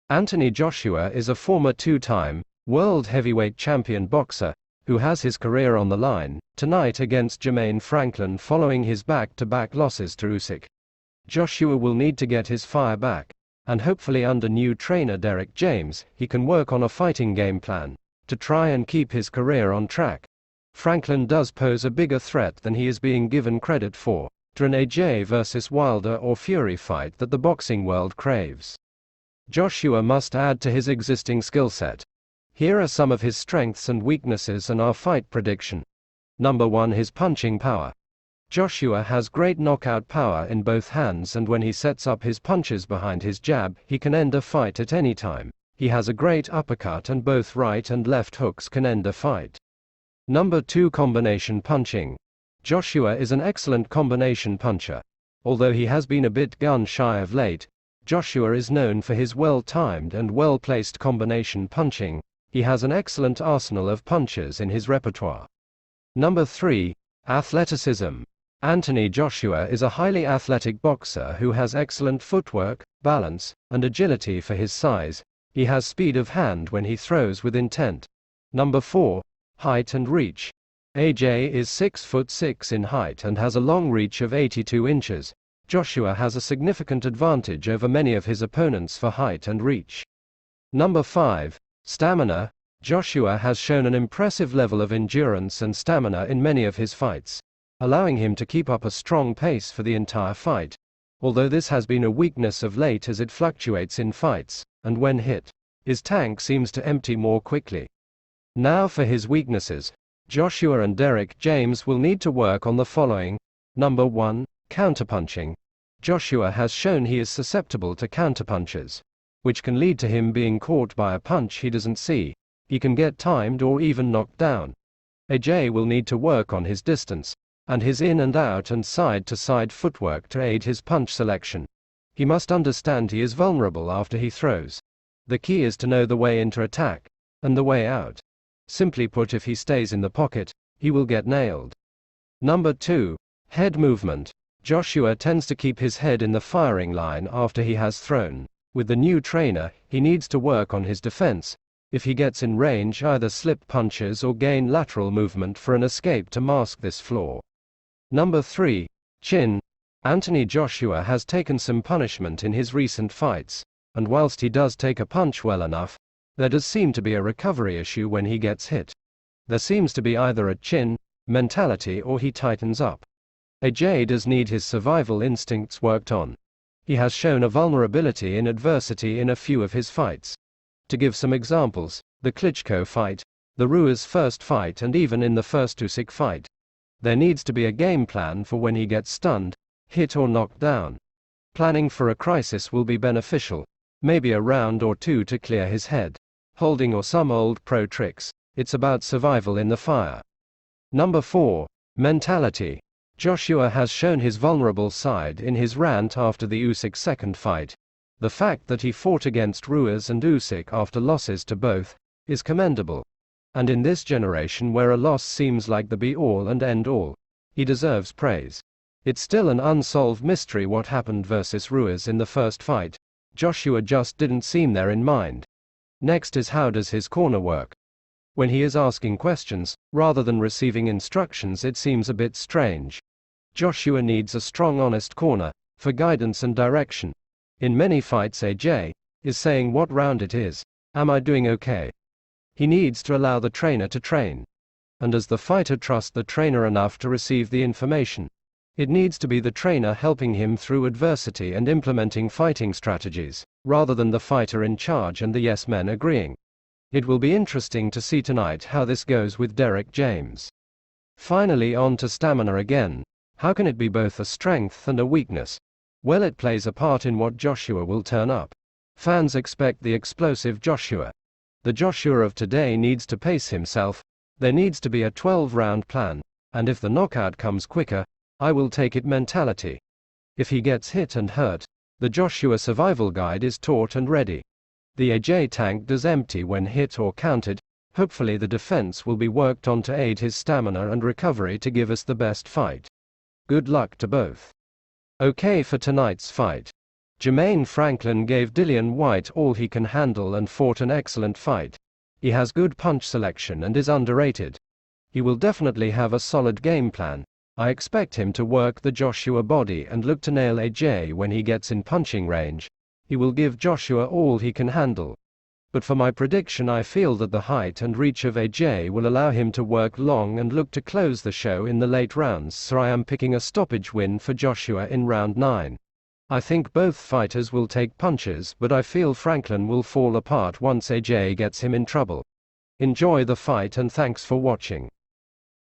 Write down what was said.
Anthony Joshua is a former two-time world heavyweight champion boxer who has his career on the line tonight against Jermaine Franklin following his back-to-back losses to Usyk. Joshua will need to get his fire back, and hopefully under new trainer Derek James, he can work on a fighting game plan to try and keep his career on track. Franklin does pose a bigger threat than he is being given credit for to an AJ vs Wilder or Fury fight that the boxing world craves. Joshua must add to his existing skill set. Here are some of his strengths and weaknesses and our fight prediction. Number 1, his punching power. Joshua has great knockout power in both hands, and when he sets up his punches behind his jab, he can end a fight at any time. He has a great uppercut, and both right and left hooks can end a fight. Number 2, combination punching. Joshua is an excellent combination puncher. Although he has been a bit gun-shy of late, Joshua is known for his well-timed and well-placed combination punching. He has an excellent arsenal of punches in his repertoire. Number 3, athleticism. Anthony Joshua is a highly athletic boxer who has excellent footwork, balance, and agility for his size. He has speed of hand when he throws with intent. Number 4, height and reach. AJ is 6'6" in height and has a long reach of 82 inches. Joshua has a significant advantage over many of his opponents for height and reach. Number 5, stamina. Joshua has shown an impressive level of endurance and stamina in many of his fights, allowing him to keep up a strong pace for the entire fight, although this has been a weakness of late as it fluctuates in fights, and when hit, his tank seems to empty more quickly. Now for his weaknesses. Joshua and Derek James will need to work on the following. Number 1, counterpunching. Joshua has shown he is susceptible to counterpunches, which can lead to him being caught by a punch he doesn't see. He can get timed or even knocked down. AJ will need to work on his distance, and his in and out and side-to-side footwork to aid his punch selection. He must understand he is vulnerable after he throws. The key is to know the way into attack, and the way out. Simply put, if he stays in the pocket, he will get nailed. Number 2, head movement. Joshua tends to keep his head in the firing line after he has thrown. With the new trainer, he needs to work on his defense. If he gets in range, either slip punches or gain lateral movement for an escape to mask this flaw. Number 3, chin. Anthony Joshua has taken some punishment in his recent fights, and whilst he does take a punch well enough, there does seem to be a recovery issue when he gets hit. There seems to be either a chin mentality or he tightens up. AJ does need his survival instincts worked on. He has shown a vulnerability in adversity in a few of his fights. To give some examples, the Klitschko fight, the Ruiz first fight, and even in the first Usyk fight. There needs to be a game plan for when he gets stunned, hit or knocked down. Planning for a crisis will be beneficial. Maybe a round or two to clear his head. Holding or some old pro tricks. It's about survival in the fire. Number 4, mentality. Joshua has shown his vulnerable side in his rant after the Usyk second fight. The fact that he fought against Ruiz and Usyk after losses to both is commendable. And in this generation where a loss seems like the be-all and end-all, he deserves praise. It's still an unsolved mystery what happened versus Ruiz in the first fight. Joshua just didn't seem there in mind. Next is how does his corner work? When he is asking questions, rather than receiving instructions, it seems a bit strange. Joshua needs a strong, honest corner for guidance and direction. In many fights, AJ is saying what round it is. Am I doing okay? He needs to allow the trainer to train. And does the fighter trust the trainer enough to receive the information? It needs to be the trainer helping him through adversity and implementing fighting strategies, rather than the fighter in charge and the yes men agreeing. It will be interesting to see tonight how this goes with Derek James. Finally, on to stamina again. How can it be both a strength and a weakness? Well, it plays a part in what Joshua will turn up. Fans expect the explosive Joshua. The Joshua of today needs to pace himself. There needs to be a 12-round plan, and if the knockout comes quicker, I will take it mentality. If he gets hit and hurt, the Joshua survival guide is taut and ready. The AJ tank does empty when hit or counted. Hopefully the defense will be worked on to aid his stamina and recovery to give us the best fight. Good luck to both. Okay, for tonight's fight. Jermaine Franklin gave Dillian Whyte all he can handle and fought an excellent fight. He has good punch selection and is underrated. He will definitely have a solid game plan. I expect him to work the Joshua body and look to nail AJ when he gets in punching range. He will give Joshua all he can handle. But for my prediction, I feel that the height and reach of AJ will allow him to work long and look to close the show in the late rounds, so I am picking a stoppage win for Joshua in round 9. I think both fighters will take punches, but I feel Franklin will fall apart once AJ gets him in trouble. Enjoy the fight and thanks for watching.